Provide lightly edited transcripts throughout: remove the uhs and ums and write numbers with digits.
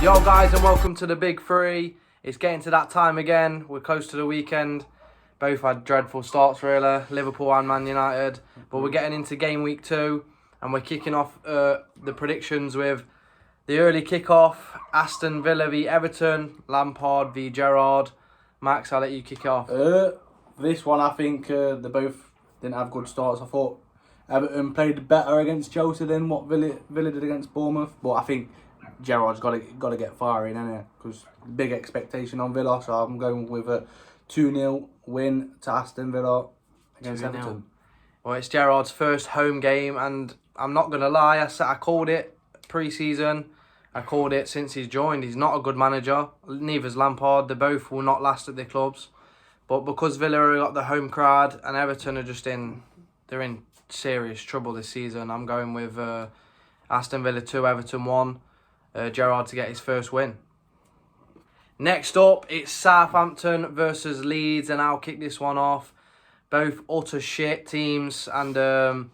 Yo guys, and welcome to the Big Three. It's getting to that time again. We're close to the weekend. Both had dreadful starts really, Liverpool and Man United. But we're getting into game week 2 and we're kicking off the predictions with the early kick-off. Aston Villa v Everton, Lampard v Gerrard. Max, I'll let you kick it off. This one, I think they both didn't have good starts. I thought Everton played better against Chelsea than what Villa did against Bournemouth. But I think Gerrard's got to get firing, innit? Because big expectation on Villa, so I'm going with a 2-0 win to Aston Villa against 2-0. Everton. Well, it's Gerrard's first home game, and I'm not going to lie, I called it pre-season. I called it since he's joined. He's not a good manager. Neither's Lampard. They both will not last at their clubs. But because Villa have got the home crowd and Everton are they're in serious trouble this season, I'm going with Aston Villa 2, Everton 1. Gerrard to get his first win. Next up, it's Southampton versus Leeds, and I'll kick this one off. Both utter shit teams, and I'm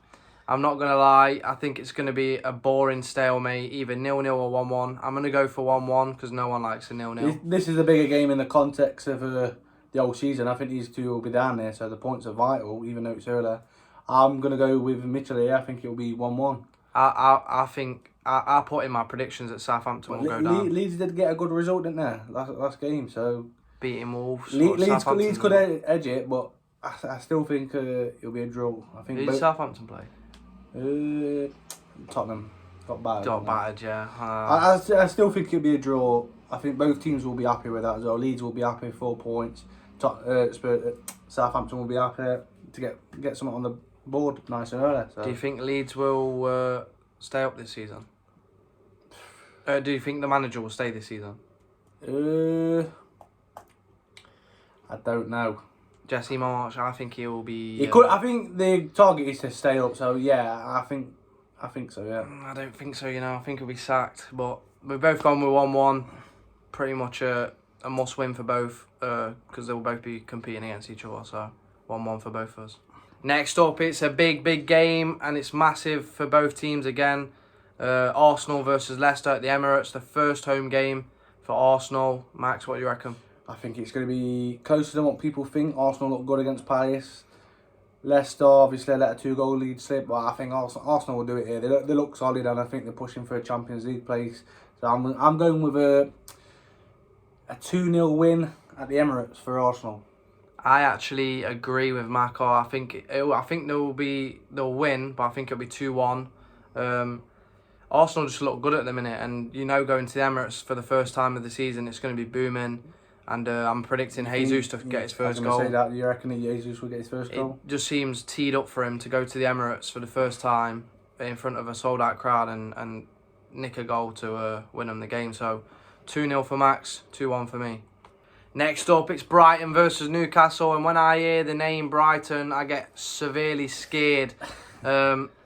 not going to lie, I think it's going to be a boring stalemate, either 0-0 or 1-1. I'm going to go for 1-1 because no one likes a 0-0. This is a bigger game in the context of the whole season. I think these two will be down there, so the points are vital, even though it's earlier. I'm going to go with Mitchell here. I think it'll be 1-1. I think I put in my predictions that Southampton will go down. Leeds did get a good result, didn't they, last game? So beating Wolves. Leeds could edge it, but I still think it'll be a draw. I think. Who did Southampton play? Tottenham got battered. Got battered, yeah. I still think it'll be a draw. I think both teams will be happy with that as well. Leeds will be happy, 4 points. Southampton will be happy to get something on the board nice and early. So. Do you think Leeds will stay up this season? Do you think the manager will stay this season? I don't know. Jesse Marsch, I think he will be. He could. I think the target is to stay up. So yeah, I think so. Yeah. I don't think so. I think he'll be sacked. But we've both gone with 1-1. Pretty much a must-win for both because they will both be competing against each other. So 1-1 for both of us. Next up, it's a big game, and it's massive for both teams again. Arsenal versus Leicester at the Emirates, the first home game for Arsenal. Max, what do you reckon? I think it's going to be closer than what people think. Arsenal look good against Palace. Leicester obviously let a 2-goal lead slip, but I think Arsenal will do it here. They look solid, and I think they're pushing for a Champions League place. So I'm going with a 2-0 win at the Emirates for Arsenal. I actually agree with Mako. I think they'll win, but I think it'll be 2-1. Arsenal just look good at the minute, and going to the Emirates for the first time of the season, it's going to be booming. And I'm predicting Jesus to get his first goal. Say that. You reckon Jesus will get his first goal? It just seems teed up for him to go to the Emirates for the first time in front of a sold-out crowd and nick a goal to win them the game. So 2-0 for Max, 2-1 for me. Next up, it's Brighton versus Newcastle, and when I hear the name Brighton, I get severely scared.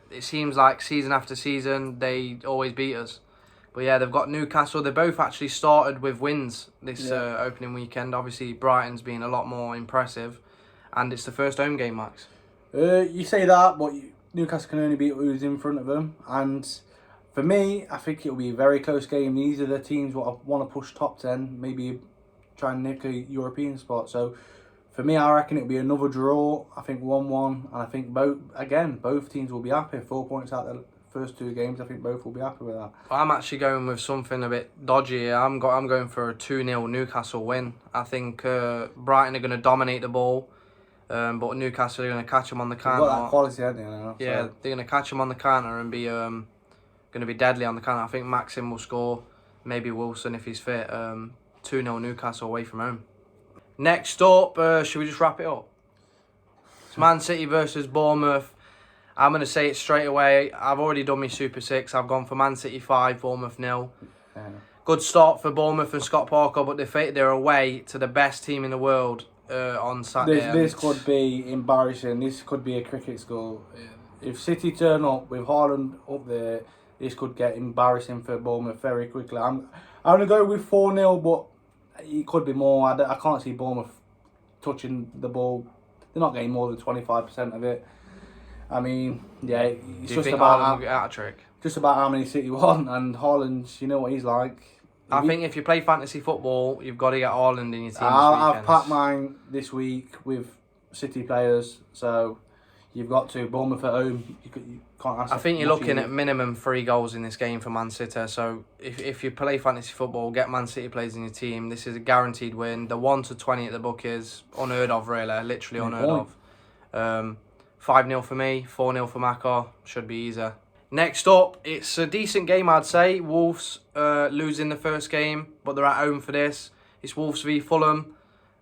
It seems like season after season, they always beat us. But yeah, they've got Newcastle. They both actually started with wins this opening weekend. Obviously, Brighton's been a lot more impressive, and it's the first home game, Max. You say that, but Newcastle can only beat who's in front of them. And for me, I think it'll be a very close game. These are the teams what want to push top 10, maybe try and nick a European spot. So for me, I reckon it'll be another draw. I think 1-1, and I think both teams will be happy. 4 points out the first 2 games. I think both will be happy with that. I'm actually going with something a bit dodgy here. I'm going for a 2-0 Newcastle win. I think Brighton are going to dominate the ball, but Newcastle are going to catch them on the counter. They've got that quality, haven't they? Yeah, they're going to catch them on the counter and be going to be deadly on the counter. I think Maxim will score. Maybe Wilson if he's fit. 2-0 Newcastle away from home. Next up, should we just wrap it up? It's Man City versus Bournemouth. I'm going to say it straight away. I've already done my Super 6. I've gone for Man City 5, Bournemouth 0. Good start for Bournemouth and Scott Parker, but they're away to the best team in the world on Saturday. This could be embarrassing. This could be a cricket score. If City turn up with Haaland up there, this could get embarrassing for Bournemouth very quickly. I'm going to go with 4-0, but it could be more. I can't see Bournemouth touching the ball. They're not getting more than 25% of it. I mean, yeah, it's just about a trick? Just about how many City won, and Haaland, you know what he's like. I think if you play fantasy football, you've got to get Haaland in your team. I've packed mine this week with City players, so you've got to. Bournemouth at home, you can't ask. I think you're looking at minimum 3 goals in this game for Man City. So if you play fantasy football, get Man City players in your team. This is a guaranteed win. The 1-20 at the book is unheard of, really. Literally unheard of. 5-0 for me, 4-0 for Maka. Should be easier. Next up, it's a decent game, I'd say. Wolves losing the first game, but they're at home for this. It's Wolves v Fulham.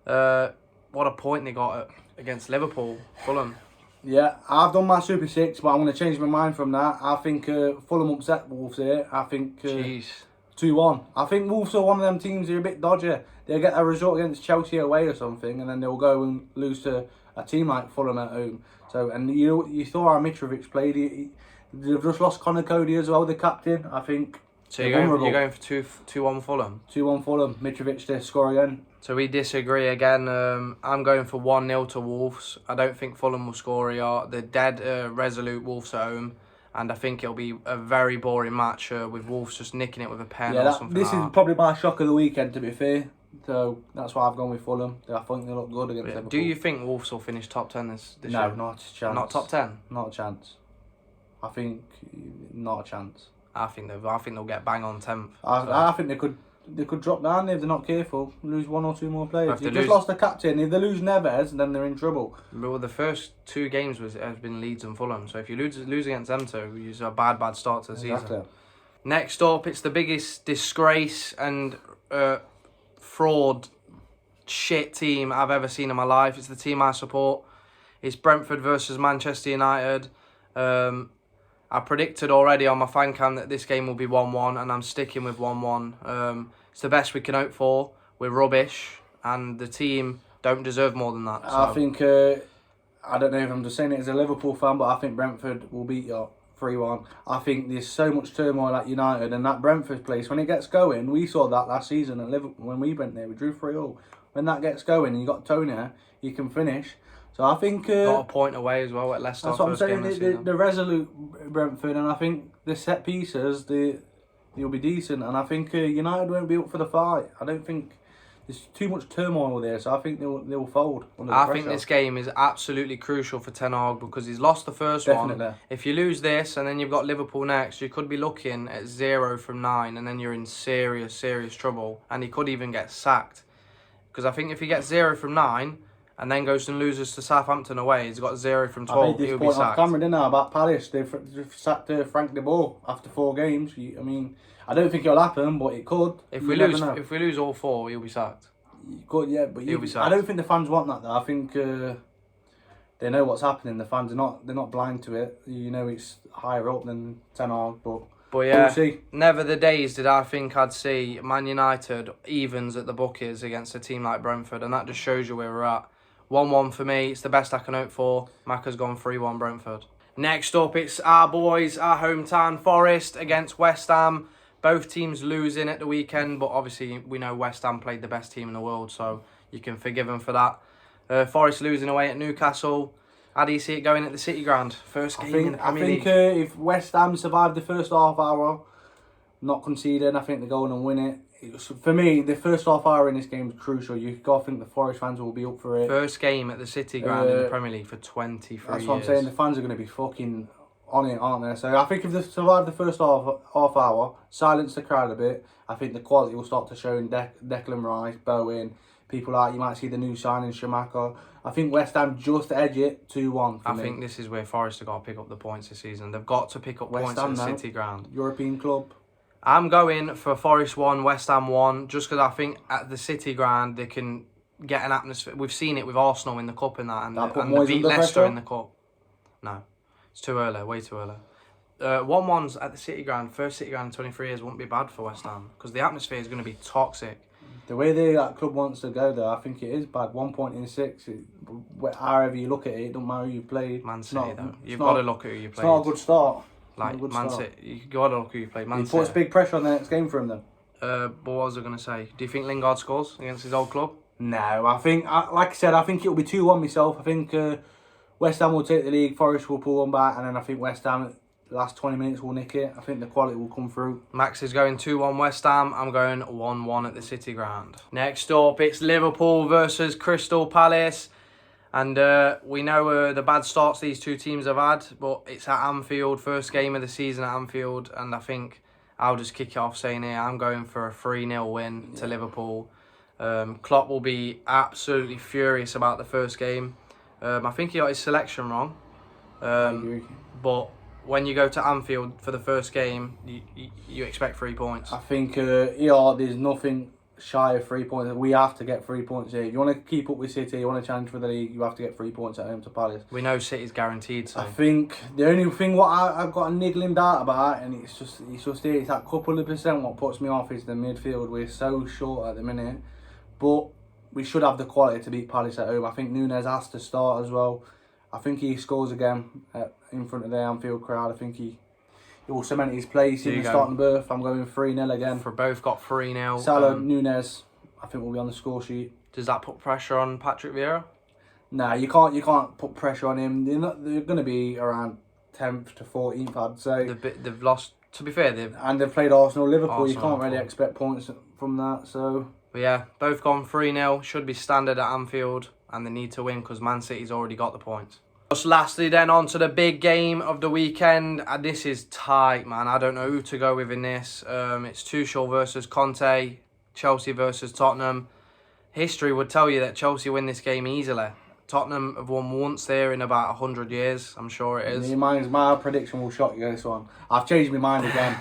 What a point they got against Liverpool. Fulham. Yeah, I've done my Super 6, but I'm going to change my mind from that. I think Fulham upset Wolves here. I think 2-1. I think Wolves are one of them teams who are a bit dodgy. They'll get a result against Chelsea away or something, and then they'll go and lose to a team like Fulham at home. So, and you saw how Mitrovic played. They've just lost Conor Cody as well, the captain. I think. So you're going for 2-1 Fulham? 2-1 Fulham. Mitrovic to score again. So we disagree again. I'm going for 1-0 to Wolves. I don't think Fulham will score here. They're dead resolute Wolves at home. And I think it'll be a very boring match with Wolves just nicking it with a pen or something this is probably my shock of the weekend, to be fair. So that's why I've gone with Fulham. I think they look good against Liverpool. Do you think Wolves will finish top 10 this no, year? No, not a chance. Not top 10? Not a chance. I think not a chance. I think they'll get bang on 10th. I think they could drop down if they're not careful. Lose 1 or 2 more players. They just lost the captain. If they lose Neves, then they're in trouble. Well, the first 2 games has been Leeds and Fulham. So if you lose against them two, it's a bad start to the season. Next up, it's the biggest disgrace and fraud shit team I've ever seen in my life. It's the team I support. It's Brentford versus Manchester United. I predicted already on my fan cam that this game will be 1-1, and I'm sticking with 1-1. It's the best we can hope for. We're rubbish, and the team don't deserve more than that. So. I think, I don't know if I'm just saying it as a Liverpool fan, but I think Brentford will beat you 3-1. I think there's so much turmoil at United, and that Brentford place, when it gets going, we saw that last season at Liverpool when we went there. We drew 3-0. When that gets going and you got Tony, you can finish. So I think... got a point away as well at Leicester. That's what I'm saying, the resolute Brentford, and I think the set pieces, they'll be decent, and I think United won't be up for the fight. I don't think... There's too much turmoil there, so I think they'll fold under the pressure. I think this game is absolutely crucial for Ten Hag because he's lost the first one. If you lose this and then you've got Liverpool next, you could be looking at 0 from 9 and then you're in serious trouble, and he could even get sacked. Because I think if he gets 0 from 9... and then goes and loses to Southampton away, he's got 0 from 12, I made this he'll point be sacked. off camera, didn't I, about Palace. They've sacked Frank de Boer after 4 games. I mean, I don't think it'll happen, but it could. If we lose all 4, he'll be sacked. You could, yeah, but he'll be sacked. I don't think the fans want that, though. I think they know what's happening. The fans are they're not blind to it. You know, it's higher up than Ten Hag, but yeah, we'll see. Never the days did I think I'd see Man United evens at the bookies against a team like Brentford, and that just shows you where we're at. 1-1 for me. It's the best I can hope for. Macca's gone 3-1 Brentford. Next up, it's our boys, our hometown Forest against West Ham. Both teams losing at the weekend, but obviously we know West Ham played the best team in the world, so you can forgive them for that. Forest losing away at Newcastle. How do you see it going at the City Ground? First game in the Premier League. I think if West Ham survive the first half hour, not conceding, I think they go on and win it. For me, the first half hour in this game is crucial. You've got to think the Forest fans will be up for it. First game at the City Ground in the Premier League for 23 years. That's what I'm saying. The fans are going to be fucking on it, aren't they? So I think if they survive the first half hour, silence the crowd a bit, I think the quality will start to show in Declan Rice, Bowen, people like, you might see the new signing, Schumacher. I think West Ham just edge it 2-1 I think this is where Forest have got to pick up the points this season. They've got to pick up points at the City Ground. European club. I'm going for Forest 1, West Ham 1, just because I think at the City Ground they can get an atmosphere. We've seen it with Arsenal in the Cup and that, and they beat Leicester in the Cup. No, it's too early, way too early. 1-1's at the City Ground, first City Ground in 23 years, wouldn't be bad for West Ham, because the atmosphere is going to be toxic. The way that club wants to go, though, I think it is bad. 1 point in 6, however you look at it, it don't matter who you played. Man City, though. You've got to look at who you played. It's not a good start. Like Man City, you got to look who you play. Man He City. puts big pressure on the next game for him, then. But what was I going to say? Do you think Lingard scores against his old club? No, I think, like I said, I think it'll be 2-1 myself. I think West Ham will take the league, Forest will pull one back, and then I think West Ham, the last 20 minutes will nick it. I think the quality will come through. Max is going 2-1 West Ham. I'm going 1-1 at the City Ground. Next up, it's Liverpool versus Crystal Palace. And we know the bad starts these two teams have had, but it's at Anfield, first game of the season at Anfield. And I think I'll just kick it off saying here, I'm going for a 3-0 win to Liverpool. Klopp will be absolutely furious about the first game. I think he got his selection wrong. I agree. But when you go to Anfield for the first game, you expect 3 points. I think there's nothing shy of 3 points. We have to get 3 points here. If you want to keep up with City, you want to challenge for the league, you have to get 3 points at home to Palace. We know City's guaranteed, so I think the only thing what I've got a niggling doubt about, and it's just it's that couple of percent what puts me off is the midfield. We're so short at the minute, but we should have the quality to beat Palace at home. I think Nunes has to start as well. I think he scores again in front of the Anfield crowd. I think he will cement his place in the starting berth. I'm going 3-0 again. for both got 3-0. Salah, Nunes, I think will be on the score sheet. Does that put pressure on Patrick Vieira? Nah, you can't put pressure on him. They're going to be around 10th to 14th, I'd say. They've lost. To be fair, they've played Arsenal, Liverpool. You Arsenal, can't really expect points from that. So But yeah, both gone 3-0. Should be standard at Anfield, and they need to win because Man City's already got the points. Just lastly then, on to the big game of the weekend. And this is tight, man. I don't know who to go with in this. It's Tuchel versus Conte, Chelsea versus Tottenham. History would tell you that Chelsea win this game easily. Tottenham have won once there in about 100 years. I'm sure it is. My prediction will shock you, this one. I've changed my mind again.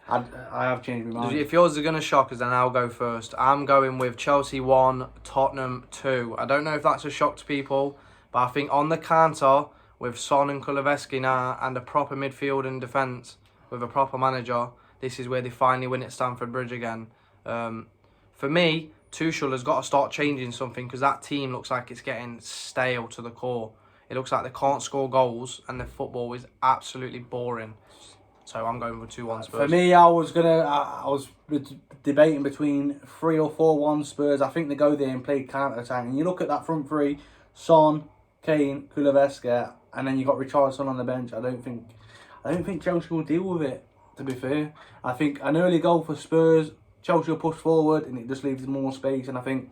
I have changed my mind. If yours are going to shock us, then I'll go first. I'm going with Chelsea 1, Tottenham 2. I don't know if that's a shock to people, but I think on the counter, with Son and Kulusevski now, and a proper midfield and defence, with a proper manager, this is where they finally win at Stamford Bridge again. For me, Tuchel has got to start changing something, because that team looks like it's getting stale to the core. It looks like they can't score goals, and the football is absolutely boring. So I'm going with 2-1 Spurs. For me, I was debating between 3 or 4-1 Spurs. I think they go there and play counter-attack. And you look at that front three, Son, Kane, Kulusevski, and then you got Richarlison on the bench. I don't think Chelsea will deal with it, to be fair. I think an early goal for Spurs, Chelsea will push forward and it just leaves more space. And I think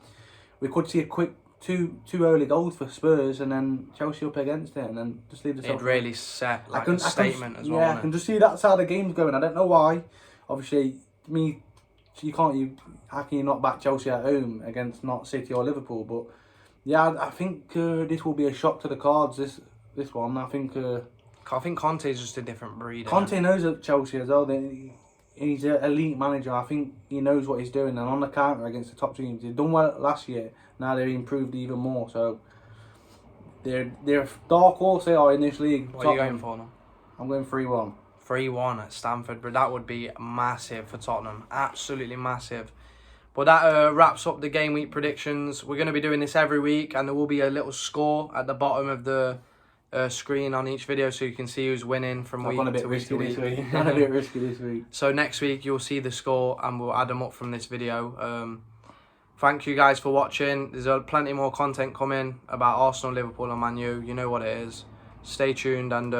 we could see a quick two early goals for Spurs, and then Chelsea up against it, and then just leave the. It really set like a statement as well. Yeah, I can just see that's how the game's going. I don't know why. Obviously, how can you not back Chelsea at home against not City or Liverpool? But yeah, I think this will be a shock to the cards. This one, I think Conte is just a different breed. Conte knows at Chelsea as well. He's an elite manager. I think he knows what he's doing, and on the counter against the top teams, he's done well last year. Now they've improved even more. So they're a dark horse they are in this league. What are you going for now? I'm going 3-1. 3-1 at Stamford, but that would be massive for Tottenham. Absolutely massive. But that wraps up the game week predictions. We're going to be doing this every week, and there will be a little score at the bottom of the screen on each video, so you can see who's winning from week to week to week. Gone a bit risky this week. So next week you'll see the score, and we'll add them up from this video. Thank you guys for watching. There's plenty more content coming about Arsenal, Liverpool and Man U. You know what it is. Stay tuned, and